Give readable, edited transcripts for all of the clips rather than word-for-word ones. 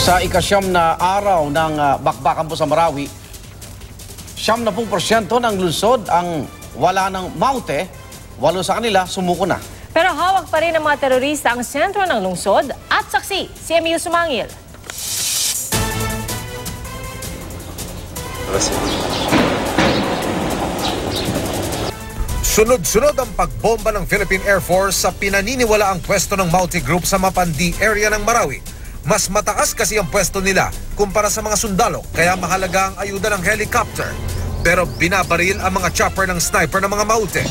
Sa ikasyam na araw ng bakbakan po sa Marawi, 70% ng lungsod ang wala ng maute, 8 sa kanila sumuko na. Pero hawak pa rin ng mga terorista ang sentro ng lungsod at saksi si Emil Sumangil. Sunod-sunod ang pagbomba ng Philippine Air Force sa pinaniniwalaang pwesto ng Maute Group sa Mapandi area ng Marawi. Mas mataas kasi ang pwesto nila kumpara sa mga sundalo, kaya mahalaga ang ayuda ng helicopter. Pero binabaril ang mga chopper ng sniper ng mga Maute.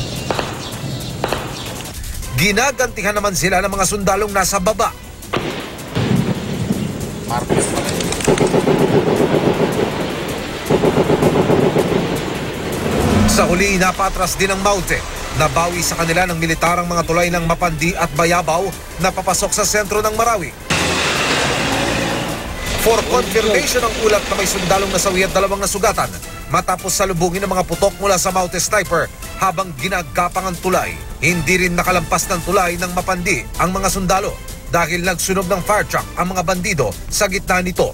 Ginagantihan naman sila ng mga sundalong nasa baba. Sa huli, napatras din ang Maute. Nabawi sa kanila ng militarang mga tulay ng Mapandi at Bayabaw na papasok sa sentro ng Marawi. For confirmation ang ulat na may sundalong nasawi at 2 nasugatan matapos salubungin ng mga putok mula sa Maute sniper habang ginagapang ang tulay. Hindi rin nakalampas ng tulay ng Mapandi ang mga sundalo dahil nagsunog ng fire truck ang mga bandido sa gitna nito.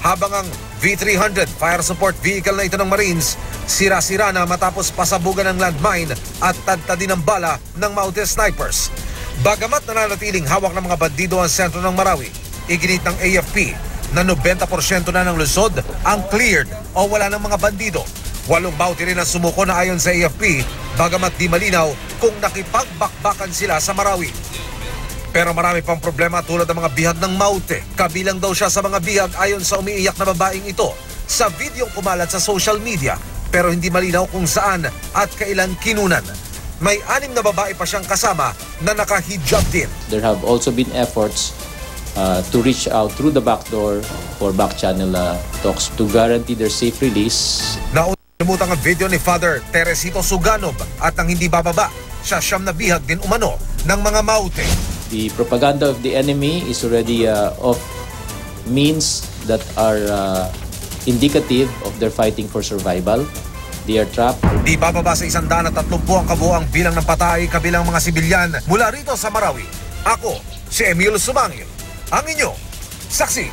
Habang ang V-300 fire support vehicle na ito ng Marines sira-sira na matapos pasabugan ng landmine at tadtadin ng bala ng Maute snipers. Bagamat nananatiling hawak ng mga bandido ang sentro ng Marawi, iginit ng AFP na 90% na ng lungsod ang cleared o wala ng mga bandido. 8 Maute rin ang sumuko na ayon sa AFP, bagamat di malinaw kung nakipagbakbakan sila sa Marawi. Pero marami pang problema tulad ng mga bihag ng Maute. Kabilang daw siya sa mga bihag ayon sa umiiyak na babaeng ito sa videong kumalat sa social media, pero hindi malinaw kung saan at kailan kinunan. May 6 na babae pa siyang kasama na naka-hijab din. There have also been efforts to reach out through the back door or back channel talks to guarantee their safe release. Naunimutang ang video ni Father Teresito Suganob at ang hindi bababa sa 9 na bihag din umano ng mga Maute. The propaganda of the enemy is already of means that are indicative of their fighting for survival. They are trapped. Di bababa sa 130 ang kabuuang bilang ng patay kabilang mga sibilyan mula rito sa Marawi. Ako, si Emil Sumangil, ang inyo saksi.